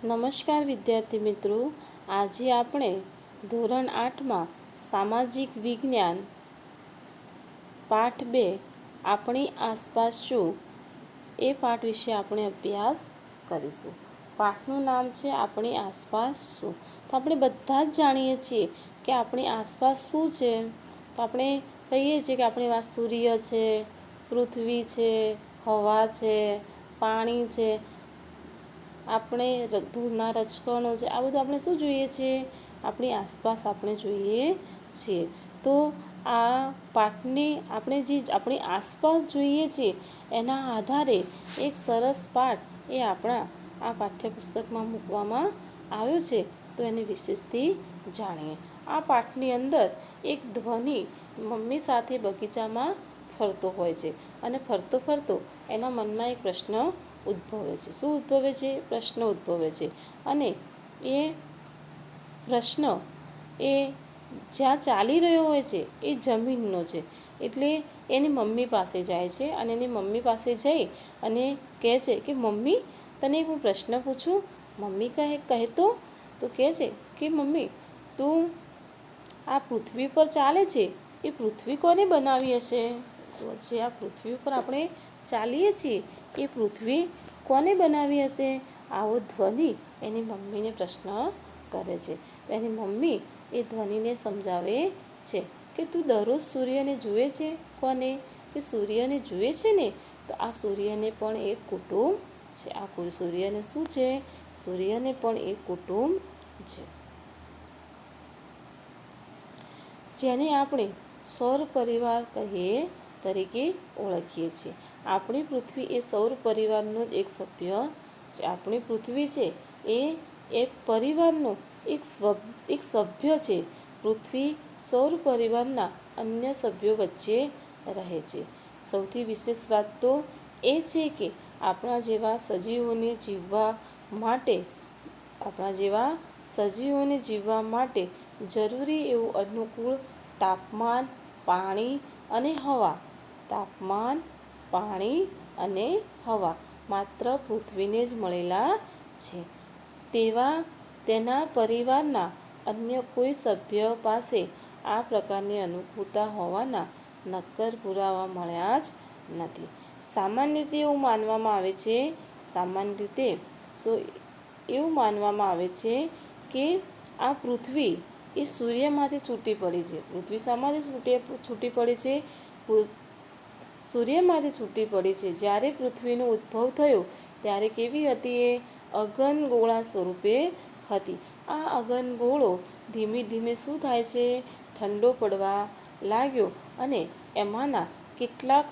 નમસ્કાર વિદ્યાર્થી મિત્રો, આજે આપણે ધોરણ 8માં સામાજિક વિજ્ઞાન પાઠ 2 આપણી આસપાસ શું એ પાઠ વિશે આપણે અભ્યાસ કરીશું. પાઠનું નામ છે આપણી આસપાસ શું. તો આપણે બધા જ જાણીએ છીએ કે આપણી આસપાસ શું છે. તો આપણે કહીએ છીએ કે આપણી પાસે સૂર્ય છે, પૃથ્વી છે, હવા છે, પાણી છે, આપણે ધૂળના રજકણો છે. આ બધું આપણે શું જોઈએ છીએ? આપણી આસપાસ આપણે જોઈએ છીએ. તો આ પાઠને આપણે જે આપણી આસપાસ જોઈએ છીએ એના આધારે એક સરસ પાઠ એ આપણા આ પાઠ્યપુસ્તકમાં મૂકવામાં આવ્યો છે. તો એની વિશેષથી જાણીએ. આ પાઠની અંદર એક ધ્વનિ મમ્મી સાથે બગીચામાં ફરતો હોય છે અને ફરતો ફરતો એના મનમાં એક પ્રશ્ન ઉદ્ભવે છે. શું ઉદ્ભવે છે? પ્રશ્ન ઉદ્ભવે છે. અને એ પ્રશ્ન એ જ્યાં ચાલી રહ્યો હોય છે એ જમીનનો છે. એટલે એની મમ્મી પાસે જાય છે અને એની મમ્મી પાસે જઈ અને કહે છે કે મમ્મી, તને એક હું પ્રશ્ન પૂછું? મમ્મી કહે તો કહે છે કે મમ્મી, તું આ પૃથ્વી પર ચાલે છે એ પૃથ્વી કોને બનાવી હશે? તો જે આ પૃથ્વી ઉપર આપણે ચાલીએ છીએ એ પૃથ્વી કોને બનાવી હશે? આવો ધ્વનિ એની મમ્મીને પ્રશ્ન કરે છે. તો એની મમ્મી એ ધ્વનિને સમજાવે છે કે તું દરરોજ સૂર્યને જુએ છે. કોને? કે સૂર્યને જુએ છે ને, તો આ સૂર્યને પણ એક કુટુંબ છે. આ સૂર્યને શું છે? સૂર્યને પણ એક કુટુંબ છે, જેને આપણે સૌર પરિવાર તરીકે ઓળખીએ છીએ. આપણી પૃથ્વી એ સૌર પરિવારનો જ એક સભ્ય છે. આપણી પૃથ્વી છે એ પરિવારનો એક સભ્ય છે. પૃથ્વી સૌર પરિવારના અન્ય સભ્યો વચ્ચે રહે છે. સૌથી વિશેષ વાત તો એ છે કે આપણા જેવા સજીવોને જીવવા માટે જરૂરી એવું અનુકૂળ તાપમાન, પાણી અને હવા માત્ર પૃથ્વીને જ મળેલા છે. તેના પરિવારના અન્ય કોઈ સભ્ય પાસે આ પ્રકારની અનુકૂળતા હોવાના નક્કર પુરાવા મળ્યા જ નથી. સામાન્ય રીતે એવું માનવામાં આવે છે કે આ પૃથ્વી એ સૂર્યમાંથી છૂટી પડી છે. પૃથ્વી શામાંથી છૂટી પડી છે? સૂર્યમાંથી છૂટી પડી છે. જ્યારે પૃથ્વીનો ઉદ્ભવ થયો ત્યારે કેવી હતી? એ અગનગોળા સ્વરૂપે હતી. આ અગનગોળો ધીમે ધીમે શું થાય છે? ઠંડો પડવા લાગ્યો અને એમાંના કેટલાક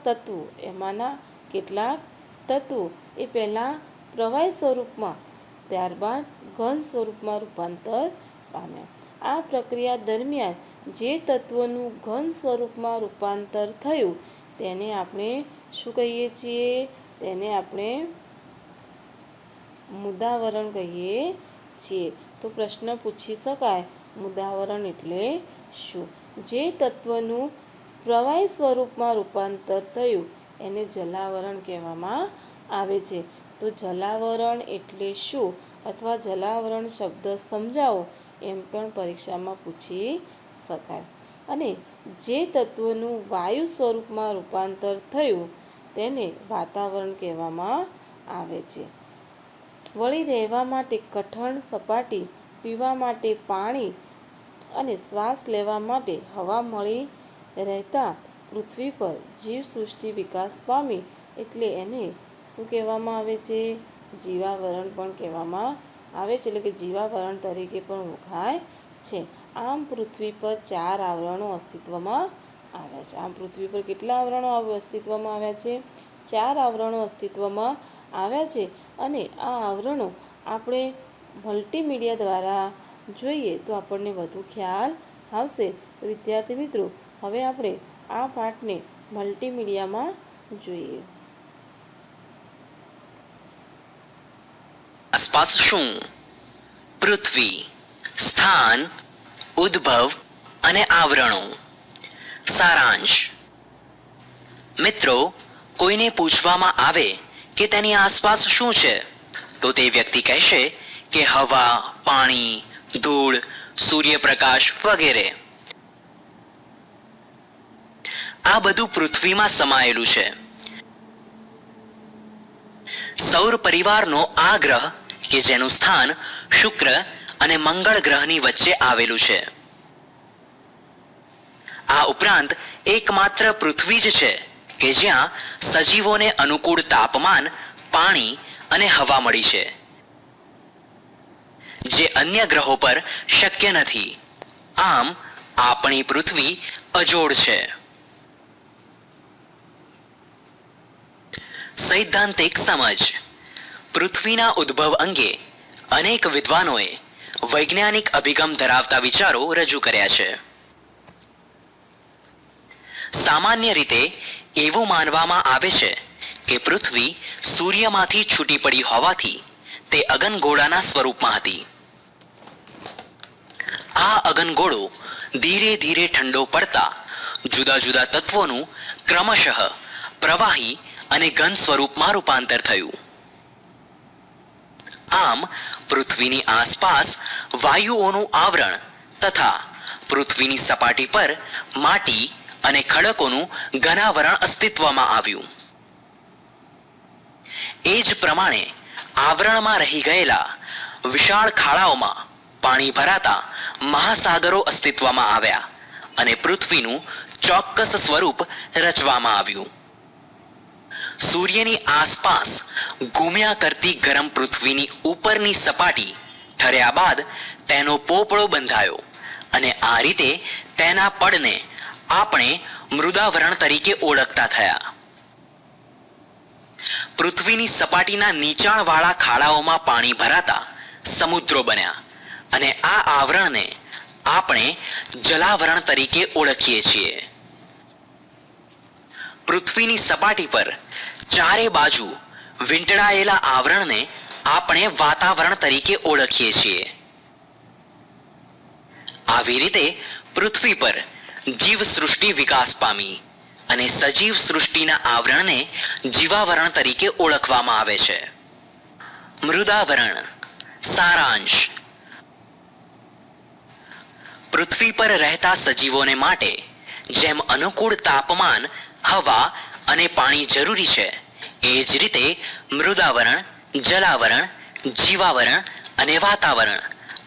તત્વો એ પહેલાં પ્રવાહી સ્વરૂપમાં, ત્યારબાદ ઘન સ્વરૂપમાં રૂપાંતર પામ્યા. આ પ્રક્રિયા દરમિયાન જે તત્વોનું ઘન સ્વરૂપમાં રૂપાંતર થયું તેને આપણે શું કહીએ છીએ? તેને આપણે મુદાવરણ કહીએ છીએ. તો પ્રશ્ન પૂછી શકાય, મુદાવરણ એટલે શું? જે તત્વનું પ્રવાહી સ્વરૂપમાં રૂપાંતર થયું એને જલાવરણ કહેવામાં આવે છે. તો જલાવરણ એટલે શું? અથવા જલાવરણ શબ્દ સમજાવો એમ પણ પરીક્ષામાં પૂછી શકાય. અને જે તત્વનું વાયુ સ્વરૂપમાં રૂપાંતર થયું તેને વાતાવરણ કહેવામાં આવે છે. વળી રહેવા માટે કઠણ સપાટી, પીવા માટે પાણી અને શ્વાસ લેવા માટે હવા મળી રહેતા પૃથ્વી પર જીવસૃષ્ટિ વિકાસ પામી. એટલે એને શું કહેવામાં આવે છે? જીવાવરણ પણ કહેવામાં આવે છે. એટલે કે જીવાવરણ તરીકે પણ ઓળખાય છે. આમ પૃથ્વી પર 4 આવરણો અસ્તિત્વમાં આવ્યા છે. આમ પૃથ્વી પર કેટલા આવરણો અસ્તિત્વમાં આવ્યા છે? 4 આવરણો અસ્તિત્વમાં આવ્યા છે. અને આ આવરણો આપણે મલ્ટીમીડિયા દ્વારા જોઈએ તો આપણને વધુ ખ્યાલ આવશે. વિદ્યાર્થી મિત્રો, હવે આપણે આ પાઠને મલ્ટીમીડિયામાં જોઈએ. આસપાસ શું? પૃથ્વી, સ્થાન, ઉદ્ભવ અને આવરણો. સારાંશ. મિત્રો, કોઈને પૂછવામાં આવે કે તેની આસપાસ શું છે તો તે વ્યક્તિ કહેશે કે હવા, પાણી, ધૂળ, સૂર્યપ્રકાશ વગેરે. આ બધું પૃથ્વીમાં સમાયેલું છે. સૌર પરિવારનો આ ગ્રહ કે જેનું સ્થાન શુક્ર અને મંગળ ગ્રહની વચ્ચે આવેલું છે. આ ઉપરાંત એકમાત્ર પૃથ્વી જ છે કે જ્યાં સજીવોને અનુકૂળ તાપમાન, પાણી અને હવા મળી છે, જે અન્ય ગ્રહો પર શક્ય નથી. આમ આપણી પૃથ્વી અજોડ છે. સૈદ્ધાંતિક સમજ. પૃથ્વીના ઉદ્ભવ અંગે અનેક વિદ્વાનોએ વૈજ્ઞાનિક અભિગમ ધરાવતા વિચારો રજૂ કર્યા છે. સામાન્ય રીતે એવું માનવામાં આવે છે કે પૃથ્વી સૂર્યમાંથી છૂટી પડી હોવાથી તે અગનગોળાના સ્વરૂપમાં હતી. આ અગનગોળો ધીરે ધીરે ઠંડો પડતા જુદા જુદા તત્વોનું ક્રમશઃ પ્રવાહી અને ઘન સ્વરૂપમાં રૂપાંતર થયું. આમ પૃથ્વીની આસપાસ વાયુઓનું આવરણ તથા પૃથ્વીની સપાટી પર માટી અને ખડકોનું ઘનાવરણ અસ્તિત્વમાં આવ્યું. એ જ પ્રમાણે આવરણમાં રહી ગયેલા વિશાળ ખાડાઓમાં પાણી ભરાતા મહાસાગરો અસ્તિત્વમાં આવ્યા અને પૃથ્વીનું ચોક્કસ સ્વરૂપ રચવામાં આવ્યું. સૂર્યની આસપાસ ઘૂમ્યા કરતી ગરમ પૃથ્વીની ઉપરની સપાટી ઠર્યા બાદ તેનો પોપડો બંધાયો અને આ રીતે તેના પડને આપણે મૃદાવરણ તરીકે ઓળખતા થયા. પૃથ્વીની સપાટીના નીચાણવાળા ખાડાઓમાં પાણી ભરાતા સમુદ્રો બન્યા અને આ આવરણને આપણે જલાવરણ તરીકે ઓળખીએ છીએ. પૃથ્વીની સપાટી પર ચારે બાજુ વીંટળાયેલા આવરણને આપણે વાતાવરણ તરીકે ઓળખીએ છીએ. આવી રીતે પૃથ્વી પર જીવસૃષ્ટિ વિકાસ પામી અને સજીવ સૃષ્ટિના આવરણને જીવાવરણ તરીકે ઓળખવામાં આવે છે. મૃદાવરણ. સારાંશ. પૃથ્વી પર રહેતા સજીવોને માટે જેમ અનુકૂળ તાપમાન, હવા અને પાણી જરૂરી છે, એ જ રીતે મૃદાવરણ, જલાવરણ, જીવાવરણ અને વાતાવરણ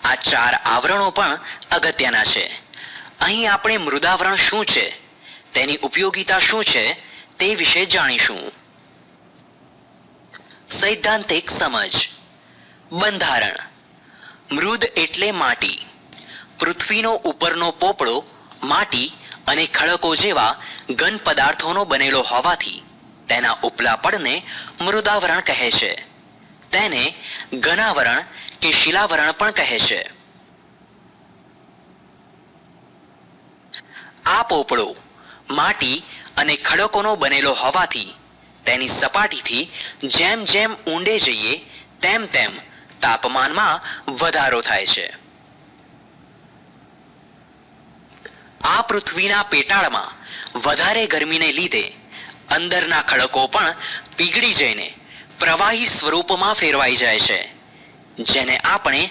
આ ચાર આવરણો પણ અગત્યના છે. અહીં આપણે મૃદાવરણ શું છે, તેની ઉપયોગિતા શું છે તે વિશે જાણીશું. સૈદ્ધાંતિક સમજ. બંધારણ. મૃદ એટલે માટી. પૃથ્વીનો ઉપરનો પોપડો માટી અને ખડકો જેવા ઘન પદાર્થોનો બનેલો હોવાથી તેના ઉપલા પડને મૃદાવરણ કહે છે. તેને ઘનાવરણ કે શિલાવરણ પણ કહે છે. આ પોપડો માટી અને ખડકોનો બનેલો હોવાથી તેની સપાટીથી જેમ જેમ ઊંડે જઈએ તેમ તેમ તાપમાનમાં વધારો થાય છે. આ પૃથ્વીના પેટાળમાં વધારે ગરમીને લીધે અંદરના ખડકો પણ પીગળી જઈને પ્રવાહી સ્વરૂપમાં ફેરવાઈ જાય છે, જેને આપણે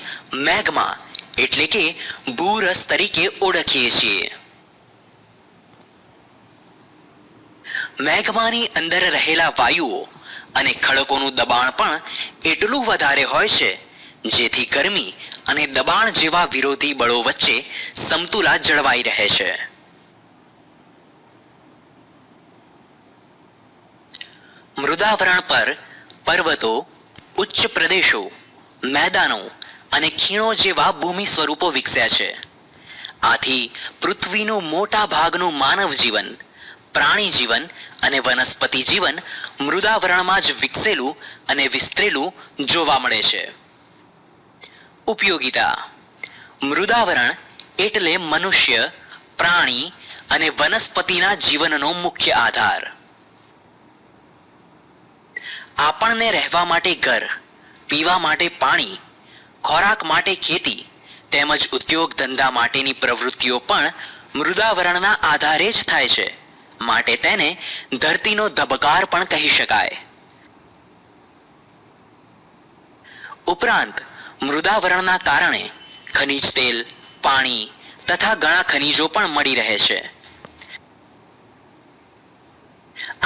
મેગ્મા એટલે કે ભૂરસ તરીકે ઓળખીએ છીએ. મેગ્માની અંદર રહેલા વાયુઓ અને ખડકોનું દબાણ પણ એટલું વધારે હોય છે, જેથી ગરમી અને દબાણ જેવા વિરોધી બળો વચ્ચે સમતુલા જળવાઈ રહે છે. મૃદાવરણ પર પર્વતો, ઉચ્ચ પ્રદેશો, મેદાનો અને ખીણો જેવા ભૂમિ સ્વરૂપો વિકસ્યા છે. આથી પૃથ્વીનું મોટા ભાગનું માનવ જીવન, પ્રાણી જીવન અને વનસ્પતિ જીવન મૃદાવરણમાં જ વિકસેલું અને વિસ્તરેલું જોવા મળે છે. ઉપયોગિતા. મૃદાવરણ એટલે મનુષ્ય, પ્રાણી અને વનસ્પતિના જીવનનો મુખ્ય આધાર. આપણને રહેવા માટે ઘર, પીવા માટે પાણી, ખોરાક માટે ખેતી તેમજ ઉદ્યોગ ધંધા માટેની પ્રવૃત્તિઓ પણ મૃદાવરણના આધારે જ થાય છે. માટે તેને ધરતીનો ધબકાર પણ કહી શકાય. ઉપરાંત મૃદાવરણના કારણે ખનિજ તેલ, પાણી તથા ઘણા ખનિજો પણ મળી રહે છે.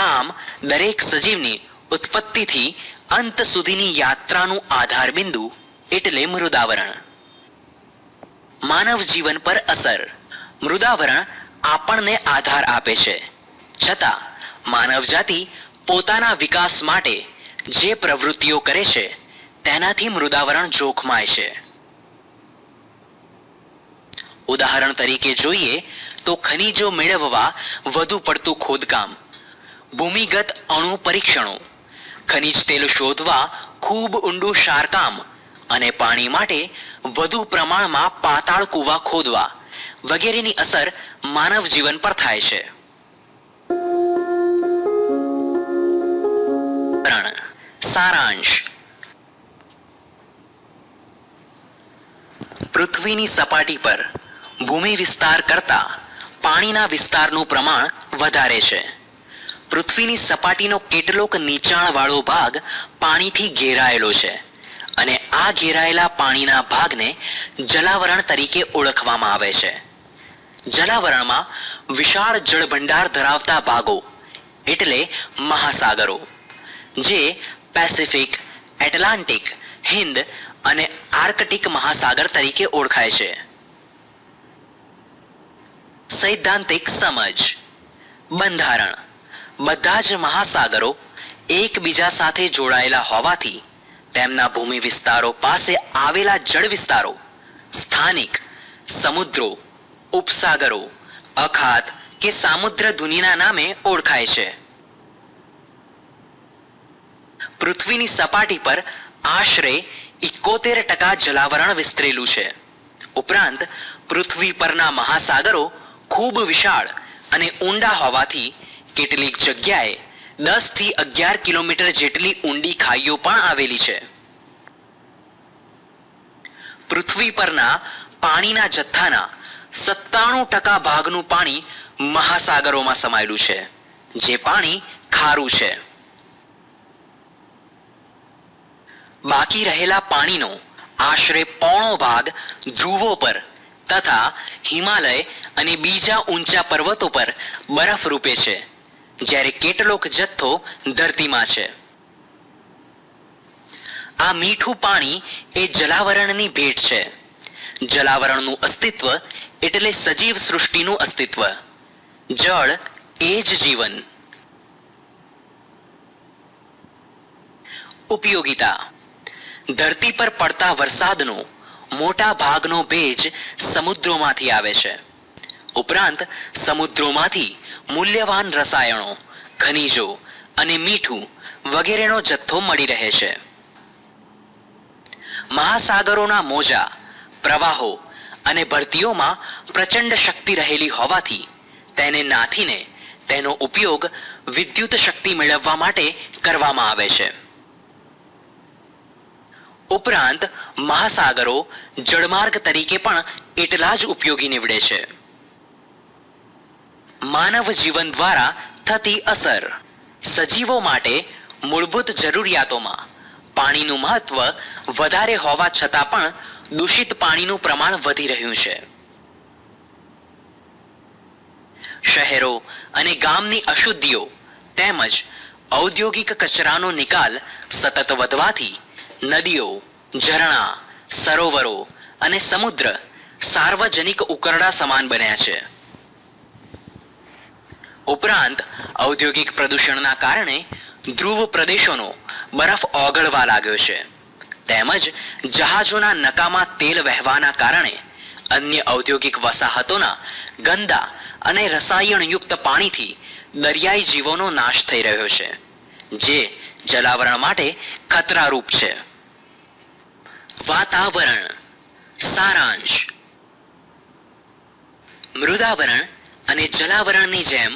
આમ દરેક સજીવની ઉત્પત્તિથી અંત સુધીની યાત્રાનું આધાર બિંદુ એટલે મૃદાવરણ. માનવ જીવન પર અસર. મૃદાવરણ આપણને આધાર આપે છે, છતાં માનવ જાતિ પોતાના વિકાસ માટે જે પ્રવૃત્તિઓ કરે છે તેનાથી મૃદાવરણ જોખમાય છે. ઉદાહરણ તરીકે જોઈએ તો ખનિજો મેળવવા વધુ પડતું ખોદકામ, ભૂમિગત અણુ પરીક્ષણો, ખનિજ તેલ શોધવા ખૂબ ઊંડું શારકામ અને પાણી માટે વધુ પ્રમાણમાં પાતાળ કૂવા ખોદવા વગેરેની અસર માનવ જીવન પર થાય છે. સારાંશ. પૃથ્વીની સપાટી પર ભૂમિ વિસ્તાર કરતા પાણીના વિસ્તારનું પ્રમાણ વધારે છે. પૃથ્વીની સપાટીનો કેટલોક નીચાણવાળો ભાગ પાણીથી ઘેરાયેલો છે અને આ ઘેરાયેલા પાણીના ભાગને જલાવરણ તરીકે ઓળખવામાં આવે છે. જલાવરણમાં વિશાળ જળભંડાર ધરાવતા ભાગો એટલે મહાસાગરો, જે પેસિફિક, એટલાન્ટિક, હિન્દ અને આર્કટિક મહાસાગર તરીકે ઓળખાય છે. સૈદ્ધાંતિક સમજ. બંધારણ. બધા જ મહાસાગરો એકબીજા સાથે જોડાયેલા હોવાથી તેમના ભૂમિ વિસ્તારો પાસે આવેલા જળ વિસ્તારો સ્થાનિક, સમુદ્રો, ઉપસાગરો, અખાત કે સામુદ્રધુનીના નામે ઓળખાય છે. પૃથ્વીની સપાટી પર આશરે 71% જલાવરણ વિસ્તરેલું છે. ઉપરાંત પૃથ્વી પરના મહાસાગરો ખૂબ વિશાળ અને ઊંડા હોવાથી કેટલીક જગ્યાએ 10 થી 11 કિલોમીટર જેટલી ઊંડી ખાઈઓ પણ આવેલી છે. પૃથ્વી પરના પાણીના જથ્થાના 97% ભાગનું પાણી મહાસાગરોમાં સમાયેલું છે, જે પાણી ખારું છે. બાકી રહેલા પાણીનો આશરે પોણો ભાગ ધ્રુવો પર તથા હિમાલય અને બીજા ઊંચા પર્વતો પર બરફ રૂપે છે, જ્યારે કેટલોક જથ્થો ધરતીમાં છે. આ મીઠું પાણી એ જલાવરણની ભેટ છે. જલાવરણનું અસ્તિત્વ એટલે સજીવ સૃષ્ટિનું અસ્તિત્વ. જળ એ જ જીવન. ઉપયોગિતા. ધરતી પર પડતા વરસાદનો મોટા ભાગનો ભેજ સમુદ્રોમાંથી આવે છે. ઉપરાંત સમુદ્રોમાંથી મૂલ્યવાન રસાયણો, ખનિજો અને મીઠું વગેરેનો જથ્થો મળી રહે છે. મહાસાગરોના મોજા, પ્રવાહો અને ભરતીઓમાં પ્રચંડ શક્તિ રહેલી હોવાથી તેને નાથીને તેનો ઉપયોગ વિદ્યુત શક્તિ મેળવવા માટે કરવામાં આવે છે. ઉપરાંત મહાસાગરો જળમાર્ગ તરીકે પણ એટલા જ ઉપયોગી નીવડે છે. માનવ જીવન દ્વારા થતી અસર. સજીવો માટે મૂળભૂત જરૂરિયાતોમાં પાણીનું મહત્વ વધારે હોવા છતાં પણ દૂષિત પાણીનું પ્રમાણ વધી રહ્યું છે. શહેરો અને ગામની અશુદ્ધિઓ તેમજ ઔદ્યોગિક કચરાનો નિકાલ સતત વધવાથી નદીઓ, ઝરણા, સરોવરો અને સમુદ્ર સાર્વજનિક ઉકરડા સમાન બન્યા છે. ઉપરાંત ઔદ્યોગિક પ્રદૂષણના કારણે ધ્રુવ પ્રદેશોનો બરફ ઓગળવા લાગ્યો છે, તેમજ જહાજોના નકામા તેલ વહેવાના કારણે અન્ય ઔદ્યોગિક વસાહતોના ગંદા અને રસાયણયુક્ત પાણીથી દરિયાઈ જીવોનો નાશ થઈ રહ્યો છે, જે જલાવરણ માટે ખતરારૂપ છે. વાતાવરણ. સારાંશ. મૃદાવરણ અને જલાવરણની જેમ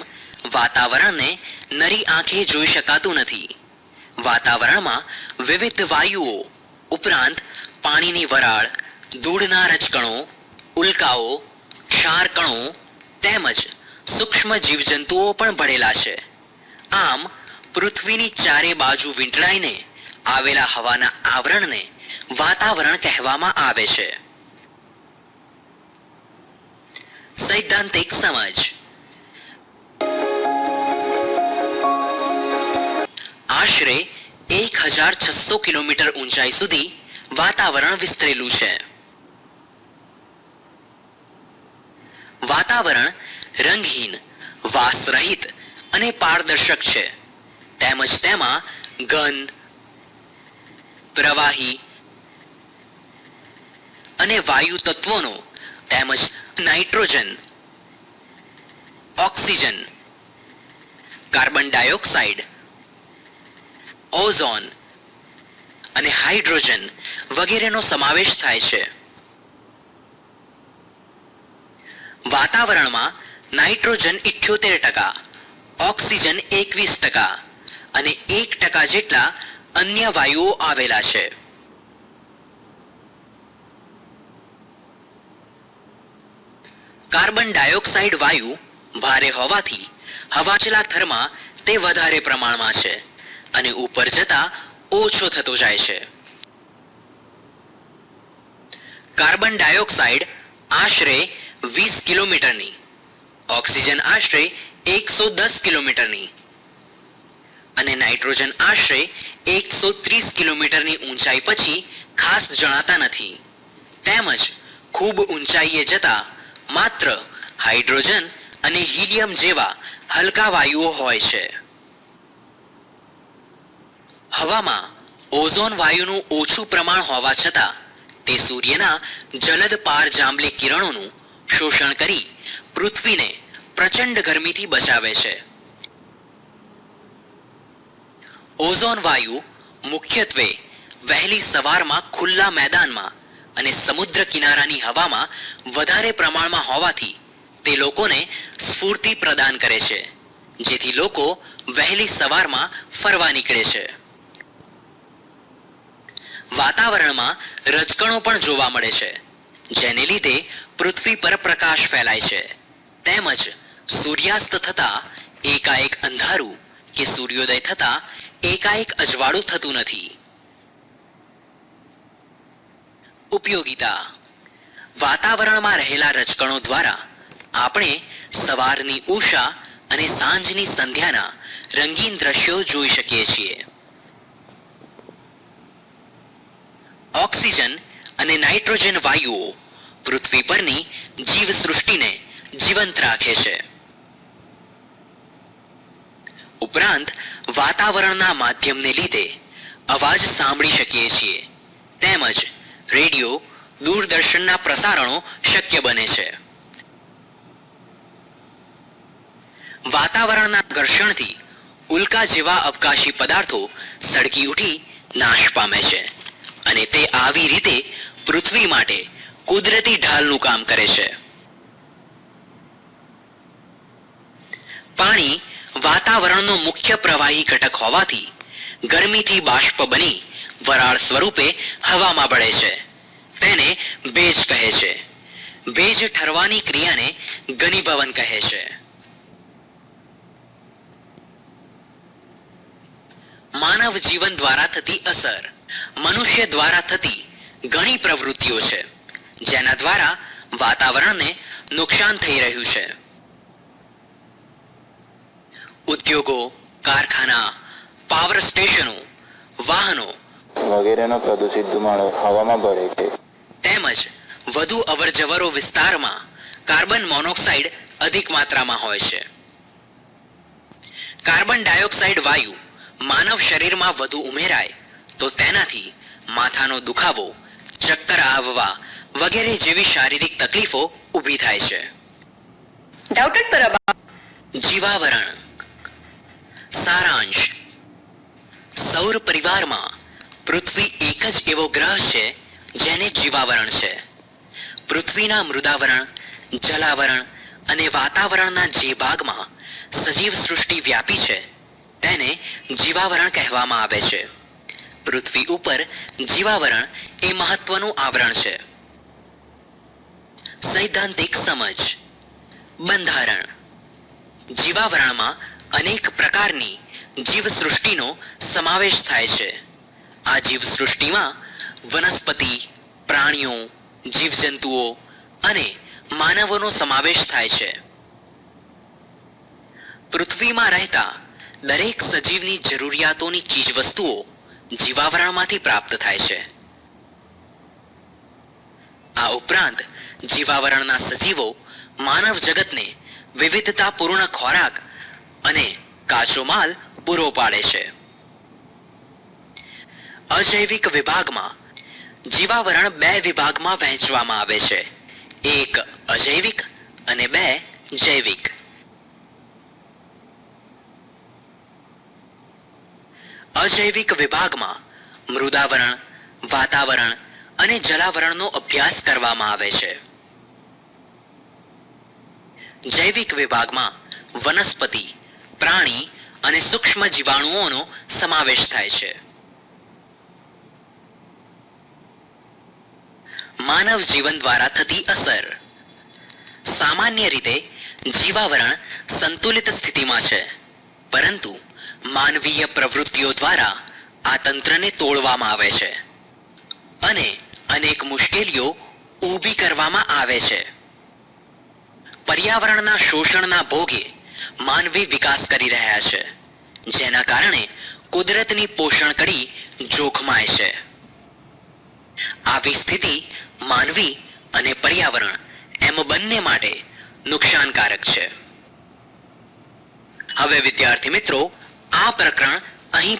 વાતાવરણને નરી આંખે જોઈ શકાતું નથી. વાતાવરણમાં વિવિધ વાયુઓ ઉપરાંત પાણીની વરાળ, ધૂળના રજકણો, ઉલ્કાઓ, ક્ષારકણો તેમજ સૂક્ષ્મ જીવજંતુઓ પણ ભળેલા છે. આમ પૃથ્વીની ચારે બાજુ વીંટળાઈને આવેલા હવાના આવરણને વાતાવરણ કહેવામાં આવે છે. સૈદ્ધાંતિક સમજ. આશરે 1600 કિલોમીટર ઊંચાઈ સુધી વાતાવરણ વિસ્તરેલું છે. વાતાવરણ રંગહીન, વાસરહિત અને પારદર્શક છે. તેમજ તેમાં ઘન, પ્રવાહી અને વાયુ તત્વોનો તેમજ nitrogen, oxygen, carbon dioxide, ozone અને હાઇડ્રોજન વગેરેનો સમાવેશ થાય છે. વાતાવરણમાં નાઇટ્રોજન 78%, ઓક્સિજન 21% અને 1% જેટલા અન્ય વાયુઓ આવેલા છે. કાર્બન ડાયોક્સાઇડ વાયુ ભારે હોવાથી હવાચલા થરમાં તે વધારે પ્રમાણમાં છે અને ઉપર જતા ઓછો થતો જાય છે. કાર્બન ડાયોક્સાઇડ આશરે 20 કિલોમીટરની, ઓક્સિજન આશરે 110 કિલોમીટરની અને નાઇટ્રોજન આશરે 130 કિલોમીટરની ઊંચાઈ પછી ખાસ જણાતા નથી. તેમજ ખૂબ ઊંચાઈએ જતા માત્ર હાઇડ્રોજન અને હિલિયમ જેવા હલકા વાયુઓ હોય છે. હવામાં ઓઝોન વાયુનું ઓછું પ્રમાણ હોવા છતાં તે સૂર્યના જલદ પારજાંબલી કિરણોનું શોષણ કરી પૃથ્વીને પ્રચંડ ગરમીથી બચાવે છે. ઓઝોન વાયુ મુખ્યત્વે વહેલી સવારમાં ખુલ્લા મેદાનમાં અને સમુદ્ર કિનારાની હવામાં વધારે પ્રમાણમાં હોવાથી તે લોકોને સ્ફૂર્તિ પ્રદાન કરે છે, જેથી લોકો વહેલી સવારમાં ફરવા નીકળે છે. વાતાવરણમાં રજકણો પણ જોવા મળે છે, જેને લીધે પૃથ્વી પર પ્રકાશ ફેલાય છે. તેમજ સૂર્યાસ્ત થતા એકાએક અંધારું કે સૂર્યોદય થતા એકાએક અજવાળું થતું નથી. ઉપયોગિતા. વાતાવરણમાં રહેલા રજકણો દ્વારા આપણે સવારની ઉષા અને સાંજની સંધ્યાના રંગીન દ્રશ્યો જોઈ શકીએ છીએ. ઓક્સિજન અને નાઇટ્રોજન વાયુઓ પૃથ્વી પરની જીવસૃષ્ટિને જીવંત રાખે છે. ઉપરાંત વાતાવરણના માધ્યમને લીધે અવાજ સાંભળી શકીએ છીએ. તેમજ રેડિયો, દૂરદર્શનના પ્રસારણો શક્ય બને છે. વાતાવરણના ઘર્ષણથી ઉલ્કા જેવા અવકાશી પદાર્થો સળગી ઉઠી નાશ પામે છે અને તે આવી રીતે પૃથ્વી માટે કુદરતી ઢાલનું કામ કરે છે. પાણી વાતાવરણનો મુખ્ય પ્રવાહી ઘટક હોવાથી ગરમીથી બાષ્પ બની વરાળ સ્વરૂપે હવામાં ભળે છે. તેને ભેજ કહે છે. ભેજ ઠરવાની ક્રિયાને ઘનીભવન કહે છે. માનવ જીવન દ્વારા થતી અસર. મનુષ્ય દ્વારા થતી ઘણી પ્રવૃત્તિઓ છે, જેના દ્વારા વાતાવરણને નુકસાન થઈ રહ્યું છે. ઉદ્યોગો, કારખાના, પાવર સ્ટેશનો, વાહનો વગેરેનો પ્રદૂષિત ધુમાડો હવામાં ભળે છે. તેમજ વધુ અવરજવરો વિસ્તારમાં કાર્બન મોનોક્સાઇડ અધિક માત્રામાં હોય છે. કાર્બન ડાયોક્સાઇડ વાયુ માનવ શરીરમાં વધુ ઉમેરાય તો તેનાથી માથાનો દુખાવો, ચક્કર આવવા વગેરે જેવી શારીરિક તકલીફો ઊભી થાય છે. જીવાવરણ. સારાંશ. સૌર પરિવારમાં પૃથ્વી એક જ એવો ગ્રહ છે જેને જીવાવરણ છે. પૃથ્વીના મૃદાવરણ, જલાવરણ અને વાતાવરણના જે ભાગમાં સજીવ સૃષ્ટિ વ્યાપી છે તેને જીવાવરણ કહેવામાં આવે છે. પૃથ્વી ઉપર જીવાવરણ એ મહત્વનું આવરણ છે. સૈદ્ધાંતિક સમજ. બંધારણ. જીવાવરણમાં અનેક પ્રકારની જીવસૃષ્ટિનો સમાવેશ થાય છે. આ જીવસૃષ્ટિમાં વનસ્પતિ, પ્રાણીઓ, જીવજંતુઓ અને માનવોનો સમાવેશ થાય છે. પૃથ્વીમાં રહેતા દરેક સજીવની જરૂરિયાતોની ચીજવસ્તુઓ જીવાવરણમાંથી પ્રાપ્ત થાય છે. આ ઉપરાંત જીવાવરણના સજીવો માનવ જગતને વિવિધતાપૂર્ણ ખોરાક અને કાચો માલ પૂરો પાડે છે. અજૈવિક વિભાગમાં જીવાવરણ 2 વિભાગમાં વહેંચવામાં આવે છે. એક અજૈવિક અને 2 જૈવિક. અજૈવિક વિભાગમાં મૃદાવરણ, વાતાવરણ અને જલાવરણનો અભ્યાસ કરવામાં આવે છે. જૈવિક વિભાગમાં વનસ્પતિ, પ્રાણી અને સૂક્ષ્મ જીવાણુઓનો સમાવેશ થાય છે. માનવ જીવન દ્વારા થતી અસર. સામાન્ય રીતે જીવાવરણ સંતુલિત સ્થિતિમાં છે, પરંતુ માનવીય પ્રવૃત્તિઓ દ્વારા આ તંત્રને તોડવામાં આવે છે અને અનેક મુશ્કેલીઓ ઊભી કરવામાં આવે છે. પર્યાવરણના શોષણના ભોગે માનવી વિકાસ કરી રહ્યા છે, જેના કારણે કુદરતની પોષણ કડી જોખમાય છે. આવી સ્થિતિ માનવી અને પર્યાવરણ એમ બંને માટે નુકસાનકારક છે. હવે વિદ્યાર્થી મિત્રો, આ પ્રકરણ અહીં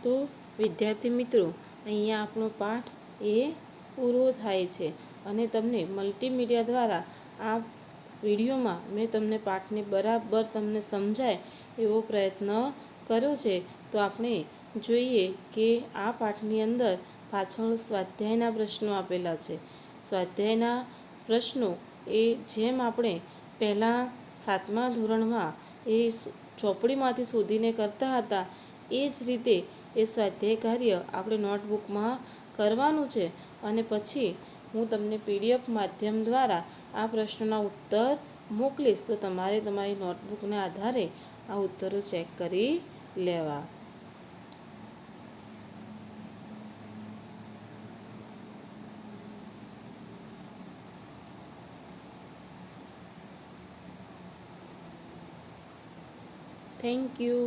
તો વિદ્યાર્થી મિત્રો, અહીંયા આપણો પાઠ એ પૂરો થાય છે અને તમને મલ્ટીમીડિયા દ્વારા આ વિડીયોમાં મેં તમને પાઠને બરાબર તમને સમજાય એવો પ્રયત્ન કર્યો છે. તો આપણે જોઈએ કે આ પાઠની અંદર પાછળ સ્વાધ્યાયના પ્રશ્નો આપેલા છે. સ્વાધ્યાયના પ્રશ્નો એ જેમ આપણે પહેલાં 7મા ધોરણમાં એ ચોપડીમાંથી શોધીને કરતા હતા, એ જ રીતે એ સ્વાધ્યાય કાર્ય આપણે નોટબુકમાં કરવાનું છે અને પછી હું તમને PDF માધ્યમ દ્વારા આ પ્રશ્નોના ઉત્તર મોકલીશ. તો તમારે તમારી નોટબુકના આધારે આ ઉત્તરો ચેક કરી લેવા. Thank you.